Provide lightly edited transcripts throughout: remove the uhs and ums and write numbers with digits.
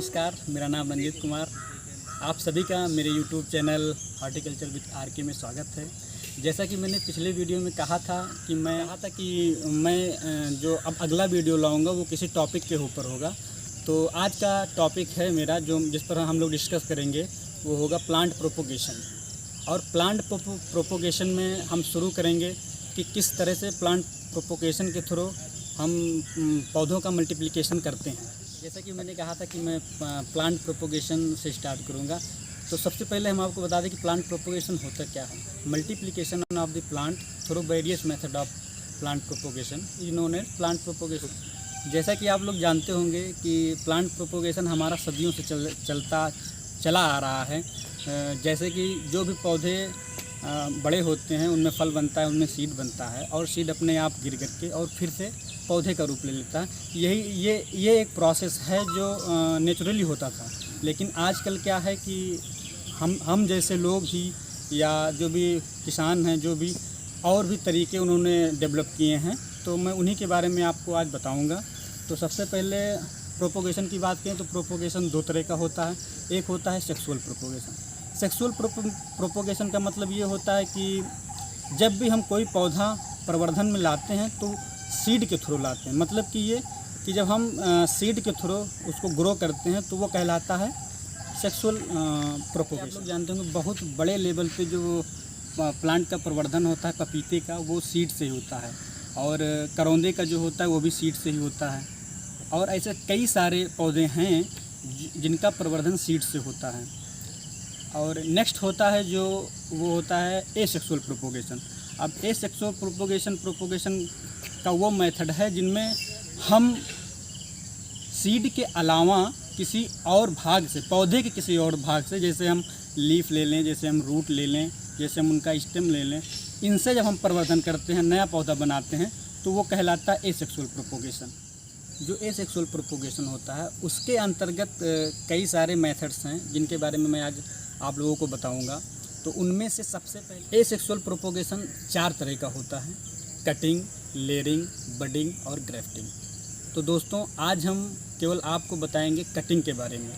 नमस्कार, मेरा नाम रंजीत कुमार। आप सभी का मेरे YouTube channel horticulture with RK में स्वागत है। जैसा कि मैंने पिछले वीडियो में कहा था कि मैं जो अब अगला वीडियो लाऊंगा वो किसी टॉपिक के ऊपर होगा। तो आज का टॉपिक है मेरा जो जिस पर हम लोग डिस्कस करेंगे वो होगा प्लांट प्रोपोगेशन। और प्लांट प्रोपोगेशन में हम शुरू करेंगे कि किस तरह से प्लांट प्रोपोगेशन के थ्रू हम पौधों का मल्टीप्लिकेशन करते हैं। जैसा कि मैंने कहा था कि मैं प्लांट प्रोपोगेशन से स्टार्ट करूंगा। तो सबसे पहले हम आपको बता दें कि प्लांट प्रोपोगेशन होता क्या है। Multiplication of the plant through various method of plant propagation is known as plant propagation. जैसा कि आप लोग जानते होंगे कि प्लांट प्रोपोगेशन हमारा सदियों से चला आ रहा है। जैसे कि जो भी पौधे बड़े होते हैं उनमें फल बनता है, उनमें सीड बनता है और सीड अपने आप गिर करके और फिर से पौधे का रूप ले लेता है। ये एक प्रोसेस है जो नेचुरली होता था। लेकिन आजकल क्या है कि हम जैसे लोग ही या जो भी किसान हैं जो भी और भी तरीके उन्होंने डेवलप किए हैं, तो मैं उन्हीं के बारे में आपको आज बताऊंगा। तो सबसे पहले प्रोपोगेशन की बात करें तो प्रोपोगेशन दो तरह का होता है। एक होता है सेक्सुअल प्रोपोगेशन। सेक्सुअल प्रोपोगेशन का मतलब ये होता है कि जब भी हम कोई पौधा प्रवर्धन में लाते हैं तो सीड के थ्रू लाते हैं। मतलब कि जब हम सीड के थ्रू उसको ग्रो करते हैं तो वो कहलाता है सेक्सुअल प्रोपोगेशन। आप लोग जानते होंगे बहुत बड़े लेवल पे जो प्लांट का प्रवर्धन होता है पपीते का, वो सीड से ही होता है। और करौंदे का जो होता है वो भी सीड से ही होता है। और ऐसे कई सारे पौधे हैं जिनका प्रवर्धन सीड से होता है। और नेक्स्ट होता है जो वो होता है एसेक्सुअल प्रोपोगेशन। अब एसेक्सुअल प्रोपोगेशन का वो मेथड है जिनमें हम सीड के अलावा किसी और भाग से, पौधे के किसी और भाग से, जैसे हम लीफ ले लें, जैसे हम रूट ले लें, जैसे हम उनका स्टेम ले लें, इनसे जब हम प्रवर्धन करते हैं, नया पौधा बनाते हैं, तो वो कहलाता है एसेक्सुअल प्रोपोगेशन। जो एसेक्सुअल प्रोपोगेशन होता है उसके अंतर्गत कई सारे मेथड्स हैं जिनके बारे में मैं आज आप लोगों को बताऊंगा। तो उनमें से सबसे पहले एसेक्सुअल प्रोपोगेशन 4 तरह का होता है: कटिंग, लेयरिंग, बडिंग और ग्राफ्टिंग। तो दोस्तों आज हम केवल आपको बताएंगे कटिंग के बारे में।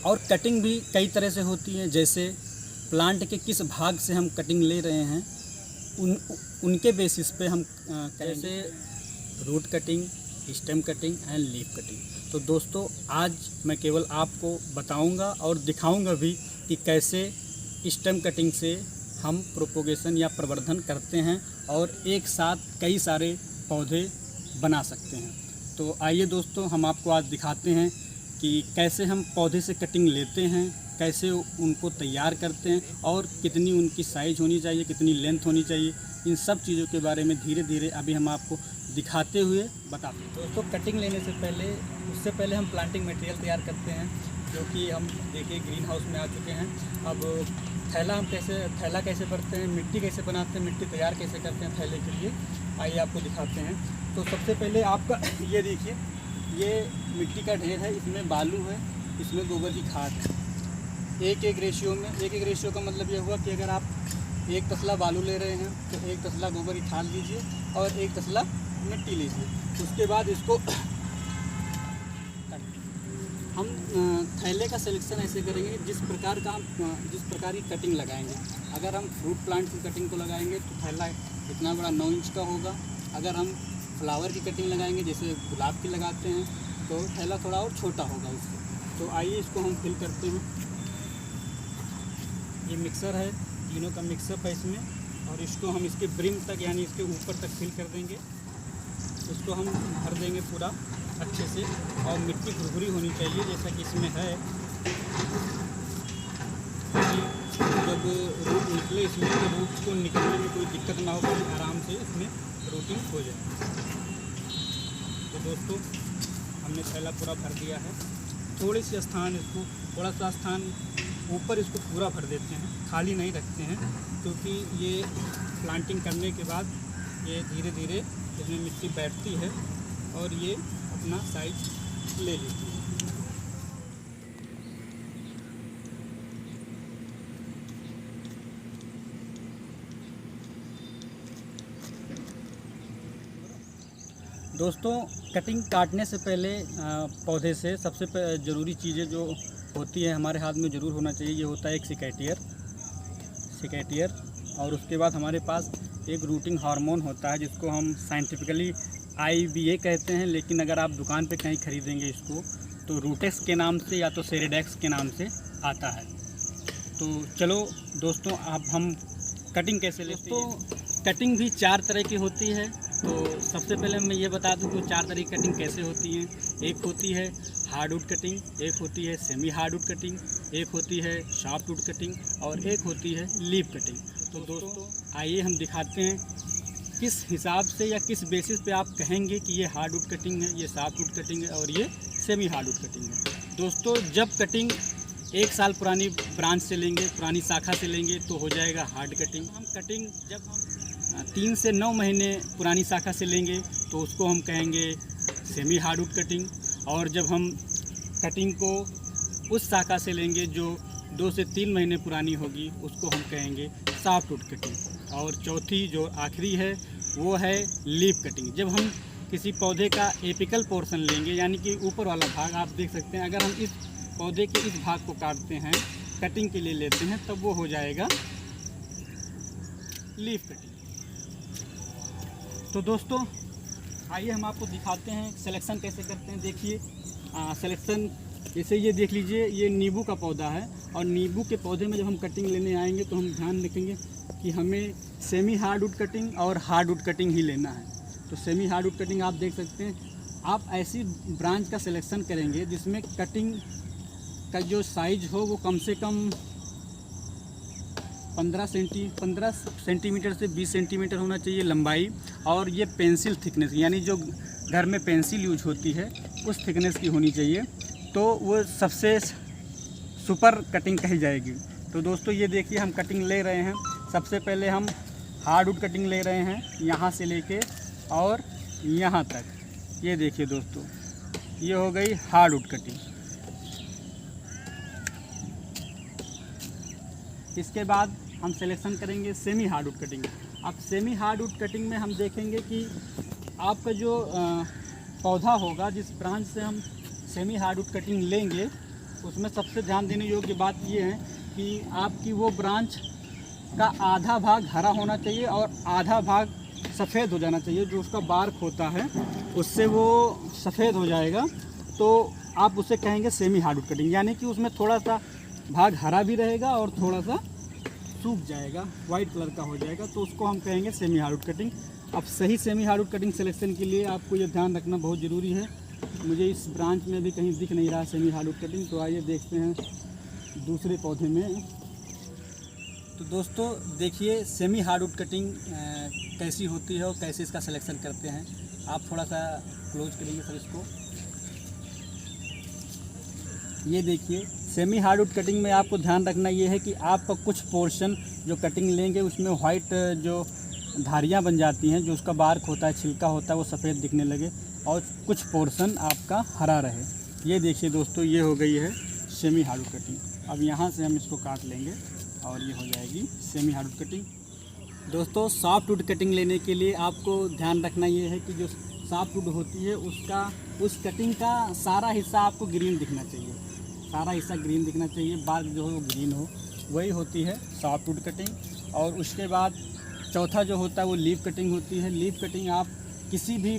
और कटिंग भी कई तरह से होती है, जैसे प्लांट के किस भाग से हम कटिंग ले रहे हैं उनके बेसिस पे हम कैसे root cutting, stem cutting and leaf cutting. तो दोस्तों आज मैं केवल आपको बताऊंगा और दिखाऊंगा भी कि कैसे स्टेम कटिंग से हम प्रोपोगेशन या प्रवर्धन करते हैं और एक साथ कई सारे पौधे बना सकते हैं। तो आइए दोस्तों हम आपको आज दिखाते हैं कि कैसे हम पौधे से कटिंग लेते हैं, कैसे उनको तैयार करते हैं और कितनी उनकी साइज़ होनी चाहिए, कितनी लेंथ होनी चाहिए। इन सब चीज़ों के बारे में धीरे धीरे अभी हम आपको दिखाते हुए बताते हैं। दोस्तों कटिंग लेने से पहले, उससे पहले हम प्लांटिंग मटेरियल तैयार करते हैं, जो कि हम देखिए ग्रीन हाउस में आ चुके हैं। अब थैला कैसे भरते हैं, मिट्टी कैसे बनाते हैं, मिट्टी तैयार कैसे करते हैं थैले के लिए, आइए आपको दिखाते हैं। तो सबसे पहले आपका ये देखिए, ये मिट्टी का ढेर है, इसमें बालू है, इसमें गोबर की खाद है। एक रेशियो में, एक रेशियो का मतलब ये हुआ कि अगर आप 1 तसला बालू ले रहे हैं तो 1 तसला गोबर की खाद लीजिए और 1 तसला मिट्टी लीजिए। उसके बाद इसको हम थैले का सिलेक्शन ऐसे करेंगे जिस प्रकार की कटिंग लगाएंगे। अगर हम फ्रूट प्लांट की कटिंग को लगाएंगे तो थैला इतना बड़ा 9 इंच का होगा। अगर हम फ्लावर की कटिंग लगाएंगे, जैसे गुलाब की लगाते हैं, तो थैला थोड़ा और छोटा होगा उससे। तो आइए इसको हम फिल करते हैं। ये मिक्सर है, तीनों का मिक्सअप है इसमें, और इसको हम इसके ब्रिम तक यानी इसके ऊपर तक फिल कर देंगे। इसको हम भर देंगे पूरा अच्छे से, और मिट्टी भुरभुरी होनी चाहिए जैसा कि इसमें है, जब रूट निकले इसमें तो रूट को निकलने में कोई दिक्कत ना हो, कोई आराम से इसमें रूटिंग हो जाए। तो दोस्तों हमने थैला पूरा भर दिया है। थोड़ा सा स्थान ऊपर इसको पूरा भर देते हैं, खाली नहीं रखते हैं, क्योंकि ये प्लांटिंग करने के बाद ये धीरे धीरे इसमें मिट्टी बैठती है और ये अपना साइज ले लेती है। दोस्तों, कटिंग काटने से पहले पौधे से सबसे ज़रूरी चीज़ें जो होती है हमारे हाथ में ज़रूर होना चाहिए, ये होता है एक सिकेटियर और उसके बाद हमारे पास एक रूटिंग हार्मोन होता है जिसको हम साइंटिफिकली IBA कहते हैं, लेकिन अगर आप दुकान पे कहीं ख़रीदेंगे इसको तो रूटेक्स के नाम से या तो सेरेडेक्स के नाम से आता है। तो चलो दोस्तों, अब हम कटिंग कैसे लेते हैं। तो कटिंग भी 4 तरह की होती है। तो सबसे पहले मैं ये बता दूं कि 4 तरह की कटिंग कैसे होती है। एक होती है हार्डवुड कटिंग, एक होती है सेमी हार्डवुड कटिंग, एक होती है सॉफ्टवुड कटिंग और एक होती है लीफ कटिंग। तो दोस्तों आइए हम दिखाते हैं किस हिसाब से या किस बेसिस पे आप कहेंगे कि ये हार्डवुड कटिंग है, ये सॉफ्टवुड कटिंग है और ये सेमी हार्डवुड कटिंग है। दोस्तों, जब कटिंग 1 साल पुरानी ब्रांच से लेंगे, पुरानी शाखा से लेंगे तो हो जाएगा हार्ड कटिंग। हम कटिंग जब हम 3 से 9 महीने पुरानी शाखा से लेंगे तो उसको हम कहेंगे सेमी हार्डवुड कटिंग। और जब हम कटिंग को उस शाखा से लेंगे जो 2 से 3 महीने पुरानी होगी उसको हम कहेंगे सॉफ्टवुड कटिंग। और चौथी जो आखिरी है वो है लीफ कटिंग। जब हम किसी पौधे का एपिकल पोर्शन लेंगे, यानी कि ऊपर वाला भाग, आप देख सकते हैं अगर हम इस पौधे के इस भाग को काटते हैं, कटिंग के लिए लेते हैं, तब वो हो जाएगा लीफ कटिंग। तो दोस्तों आइए हम आपको दिखाते हैं सिलेक्शन कैसे करते हैं। देखिए सिलेक्शन जैसे ये देख लीजिए, ये नींबू का पौधा है और नींबू के पौधे में जब हम कटिंग लेने आएंगे तो हम ध्यान रखेंगे कि हमें सेमी हार्डवुड कटिंग और हार्डवुड कटिंग ही लेना है। तो सेमी हार्डवुड कटिंग आप देख सकते हैं, आप ऐसी ब्रांच का सिलेक्शन करेंगे जिसमें कटिंग का जो साइज हो वो कम से कम 15 सेंटीमीटर से 20 सेंटीमीटर होना चाहिए लंबाई। और ये पेंसिल थिकनेस, यानी जो घर में पेंसिल यूज होती है उस थिकनेस की होनी चाहिए, तो वो सबसे सुपर कटिंग कही जाएगी। तो दोस्तों ये देखिए हम कटिंग ले रहे हैं। सबसे पहले हम हार्डवुड कटिंग ले रहे हैं, यहाँ से लेके और यहाँ तक। ये देखिए दोस्तों, ये हो गई हार्डवुड कटिंग। इसके बाद हम सिलेक्शन करेंगे सेमी हार्डवुड कटिंग। अब सेमी हार्डवुड कटिंग में हम देखेंगे कि आपका जो पौधा होगा, जिस ब्रांच से हम सेमी हार्डवुड कटिंग लेंगे, उसमें सबसे ध्यान देने योग्य बात ये है कि आपकी वो ब्रांच का आधा भाग हरा होना चाहिए और आधा भाग सफ़ेद हो जाना चाहिए। जो उसका बार्क होता है उससे वो सफ़ेद हो जाएगा, तो आप उसे कहेंगे सेमी हार्डवुड कटिंग। यानी कि उसमें थोड़ा सा भाग हरा भी रहेगा और थोड़ा सा सूख जाएगा, वाइट कलर का हो जाएगा, तो उसको हम कहेंगे सेमी हार्डवुड कटिंग। अब सही सेमी हार्डवुड कटिंग सिलेक्शन के लिए आपको ये ध्यान रखना बहुत ज़रूरी है। मुझे इस ब्रांच में भी कहीं दिख नहीं रहा सेमी हार्डवुड कटिंग, तो आइए देखते हैं दूसरे पौधे में। तो दोस्तों देखिए सेमी हार्डवुड कटिंग कैसी होती है और कैसे इसका सिलेक्शन करते हैं। आप थोड़ा सा क्लोज करेंगे सर इसको। ये देखिए सेमी हार्डवुड कटिंग में आपको ध्यान रखना ये है कि आपका कुछ पोर्शन जो कटिंग लेंगे उसमें वाइट जो धारियाँ बन जाती हैं, जो उसका बार्क होता है, छिलका होता है, वो सफ़ेद दिखने लगे और कुछ पोर्शन आपका हरा रहे। ये देखिए दोस्तों, ये हो गई है सेमी हार्डवुड कटिंग। अब यहाँ से हम इसको काट लेंगे और ये हो जाएगी सेमी हार्डवुड कटिंग। दोस्तों सॉफ्टवुड कटिंग लेने के लिए आपको ध्यान रखना ये है कि जो सॉफ्टवुड होती है उस कटिंग का सारा हिस्सा आपको ग्रीन दिखना चाहिए, सारा हिस्सा ग्रीन दिखना चाहिए, बार्क जो हो वो ग्रीन हो, वही होती है सॉफ्टवुड कटिंग। और उसके बाद चौथा जो होता है वो लीफ कटिंग होती है। लीफ कटिंग आप किसी भी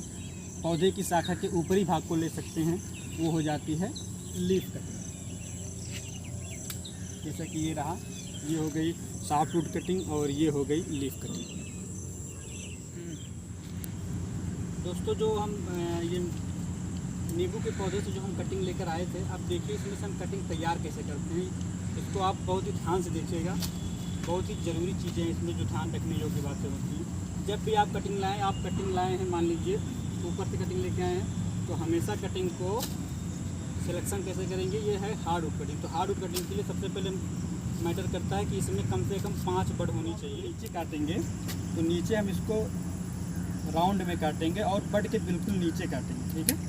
पौधे की शाखा के ऊपरी भाग को ले सकते हैं, वो हो जाती है लीफ कटिंग। जैसा कि ये रहा, ये हो गई सॉफ्टवुड कटिंग और ये हो गई लीफ कटिंग। दोस्तों जो हम ये नींबू के पौधे से जो हम कटिंग लेकर आए थे, अब देखिए इसमें से हम कटिंग तैयार कैसे करते हैं। इसको आप बहुत ही ध्यान से देखिएगा, बहुत ही ज़रूरी चीज़ें हैं इसमें जो ध्यान रखने योग्य बातें होती हैं। जब भी आप कटिंग लाए हैं, मान लीजिए ऊपर से कटिंग लेके आए हैं, तो हमेशा कटिंग को सिलेक्शन कैसे करेंगे, ये है हार्डवुड कटिंग। तो हार्डवुड कटिंग के लिए सबसे पहले मैटर करता है कि इसमें कम से कम 5 बड होनी चाहिए। नीचे काटेंगे तो नीचे हम इसको राउंड में काटेंगे और बड के बिल्कुल नीचे काटेंगे, ठीक है।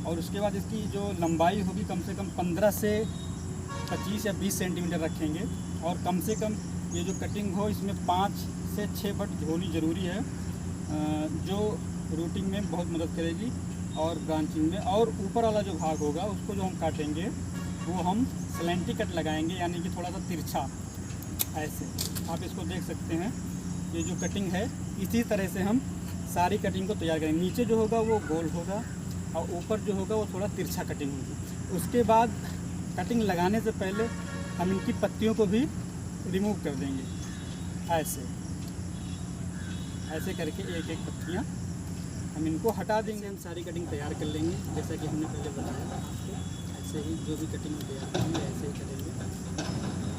और उसके बाद इसकी जो लंबाई होगी कम से कम 15 से 25 या 20 सेंटीमीटर रखेंगे। और कम से कम ये जो कटिंग हो इसमें 5 से 6 बड होनी ज़रूरी है। जो रूटिंग में बहुत मदद करेगी और ब्रांचिंग में। और ऊपर वाला जो भाग होगा उसको जो हम काटेंगे वो हम स्लैंटी कट लगाएंगे, यानी कि थोड़ा सा तिरछा। ऐसे आप इसको देख सकते हैं, ये जो कटिंग है इसी तरह से हम सारी कटिंग को तैयार करेंगे। नीचे जो होगा वो गोल होगा और ऊपर जो होगा वो थोड़ा तिरछा कटिंग होगी। उसके बाद कटिंग लगाने से पहले हम इनकी पत्तियों को भी रिमूव कर देंगे। ऐसे ऐसे करके एक एक पत्तियाँ हम इनको हटा देंगे। हम सारी कटिंग तैयार कर लेंगे जैसा कि हमने पहले बताया। ऐसे ही जो भी कटिंग हम तैयार करेंगे ऐसे ही करेंगे।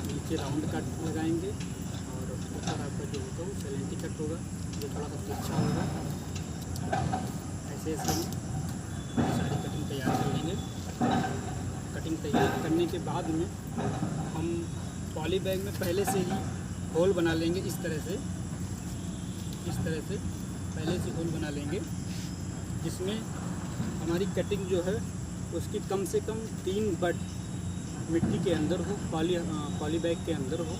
नीचे राउंड कट लगाएंगे और ऊपर आपका जो होगा वो सैलेंटी कट होगा, जो थोड़ा सा तिरछा होगा। ऐसे ऐसे हम सारी कटिंग तैयार कर लेंगे। कटिंग तैयार करने के बाद में हम पॉली बैग में पहले से ही होल बना लेंगे। इस तरह से पहले से होल बना लेंगे, जिसमें हमारी कटिंग जो है उसकी कम से कम 3 बट मिट्टी के अंदर हो, पॉली बैग के अंदर हो,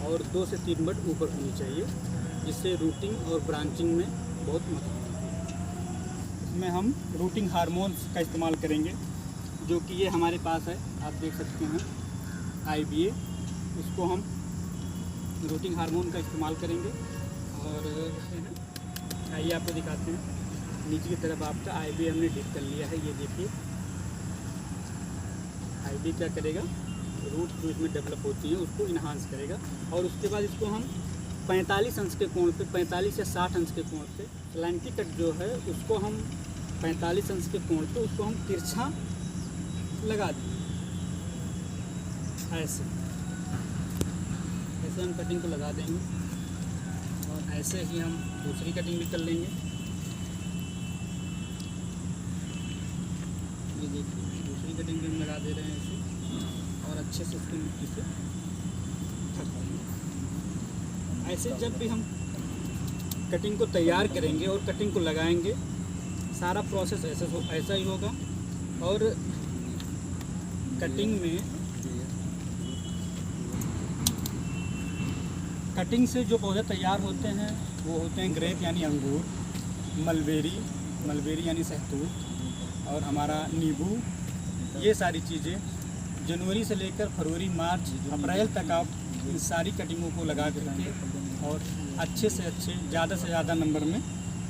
और 2 से 3 बट ऊपर होनी चाहिए, जिससे रूटिंग और ब्रांचिंग में बहुत मदद मिलती है। इसमें हम रूटिंग हार्मोन्स का इस्तेमाल करेंगे, जो कि ये हमारे पास है, आप देख सकते हैं IBA। इसको हम रूटिंग हार्मोन का इस्तेमाल करेंगे। और आइए आपको दिखाते हैं। नीचे की तरफ आपका IBA हमने डिप कर लिया है, ये देखिए। IBA क्या करेगा, रूट जो इसमें डेवलप होती है उसको इन्हांस करेगा। और उसके बाद इसको हम 45 अंश के कोण पे, 45 या 60 अंश के कोण पे स्लैंटी कट जो है उसको हम 45 अंश के कोण पे उसको हम तिरछा लगा देंगे। ऐसे हम कटिंग को लगा देंगे और ऐसे ही हम दूसरी कटिंग भी कर लेंगे। ये देखिए दूसरी कटिंग भी हम लगा दे रहे हैं ऐसे, और अच्छे से उसको मिट्टी से ढक देंगे। ऐसे जब भी हम कटिंग को तैयार करेंगे और कटिंग को लगाएंगे, सारा प्रोसेस ऐसा ही होगा। और कटिंग से जो पौधे तैयार होते हैं वो होते हैं ग्रेप यानी अंगूर, मलबेरी यानी सहतूत, और हमारा नींबू। ये सारी चीज़ें जनवरी से लेकर फरवरी, मार्च, अप्रैल तक आप इन सारी कटिंगों को लगा करके और अच्छे से अच्छे, ज़्यादा से ज़्यादा नंबर में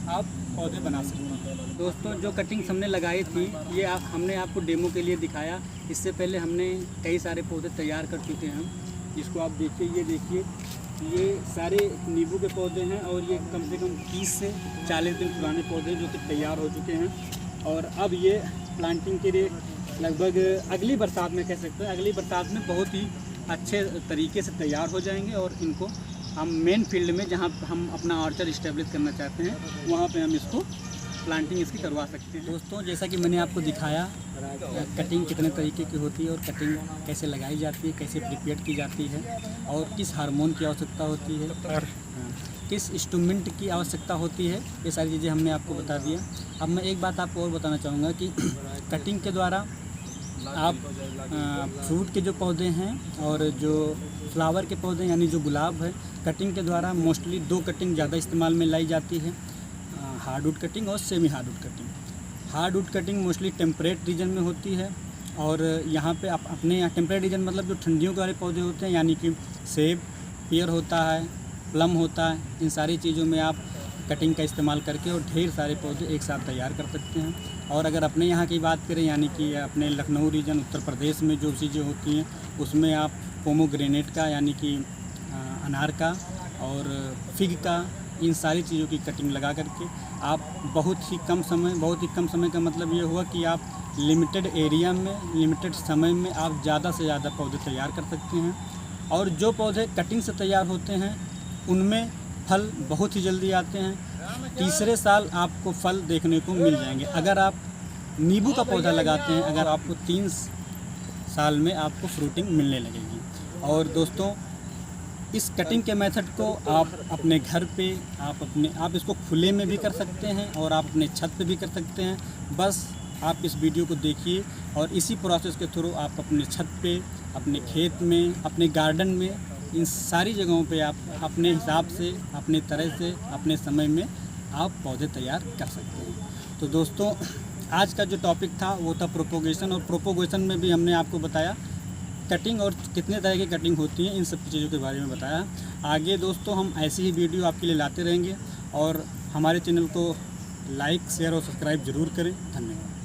आप पौधे बना सकते हैं। दोस्तों, जो कटिंग्स हमने लगाई थी ये हमने आपको डेमो के लिए दिखाया। इससे पहले हमने कई सारे पौधे तैयार कर चुके हैं, जिसको आप देखिए। ये देखिए, ये सारे नींबू के पौधे हैं और ये कम से कम 30 से 40 दिन पुराने पौधे जो कि तैयार हो चुके हैं। और अब ये प्लांटिंग के लिए लगभग अगली बरसात में, कह सकते हैं अगली बरसात में बहुत ही अच्छे तरीके से तैयार हो जाएंगे। और इनको हम मेन फील्ड में, जहाँ हम अपना ऑर्चर्ड इस्टेब्लिश करना चाहते हैं, वहाँ पे हम इसको प्लांटिंग इसकी करवा सकते हैं। दोस्तों, जैसा कि मैंने आपको दिखाया कटिंग कितने तरीके की होती है और कटिंग कैसे लगाई जाती है, कैसे प्रिपेयर की जाती है, और किस हार्मोन की आवश्यकता होती है और किस इंस्ट्रूमेंट की आवश्यकता होती है, ये सारी चीज़ें हमने आपको बता दिया। अब मैं एक बात आपको और बताना चाहूँगा कि कटिंग के द्वारा आप फ्रूट के जो पौधे हैं और जो फ्लावर के पौधे यानी जो गुलाब है, कटिंग के द्वारा मोस्टली 2 कटिंग ज़्यादा इस्तेमाल में लाई जाती है, हार्डवुड कटिंग और semi hardwood cutting. Hardwood cutting mostly temperate region में होती है, और यहाँ पे आप अपने यहाँ टेम्परेट रीजन मतलब जो ठंडियों के वाले पौधे होते हैं, यानी कि सेब, पेयर होता है, प्लम होता है, इन सारी चीज़ों में आप कटिंग का इस्तेमाल करके और ढेर सारे पौधे एक साथ तैयार कर सकते हैं। और अगर अपने यहाँ की बात करें, यानी कि अपने लखनऊ रीजन उत्तर प्रदेश में जो चीज़ें होती हैं उसमें आप पोमोग्रेनेट का यानी कि अनार का और फिग का, इन सारी चीज़ों की कटिंग लगा करके आप बहुत ही कम समय का मतलब ये हुआ कि आप लिमिटेड एरिया में, लिमिटेड समय में आप ज़्यादा से ज़्यादा पौधे तैयार कर सकते हैं। और जो पौधे कटिंग से तैयार होते हैं उनमें फल बहुत ही जल्दी आते हैं, तीसरे साल आपको फल देखने को मिल जाएंगे। अगर आप नींबू का पौधा लगाते हैं, अगर आपको 3 साल में आपको फ्रूटिंग मिलने लगेगी। और दोस्तों, इस कटिंग के मेथड को आप अपने घर पे, आप इसको खुले में भी कर सकते हैं और आप अपने छत पे भी कर सकते हैं। बस आप इस वीडियो को देखिए और इसी प्रोसेस के थ्रू आप अपने छत पे, अपने खेत में, अपने गार्डन में, इन सारी जगहों पे आप अपने हिसाब से, अपने तरह से, अपने समय में आप पौधे तैयार कर सकते हैं। तो दोस्तों, आज का जो टॉपिक था वो था प्रोपोगेशन, और प्रोपोगेशन में भी हमने आपको बताया कटिंग और कितने तरह की कटिंग होती है, इन सब चीज़ों के बारे में बताया। आगे दोस्तों हम ऐसी ही वीडियो आपके लिए लाते रहेंगे, और हमारे चैनल को लाइक, शेयर और सब्सक्राइब ज़रूर करें। धन्यवाद।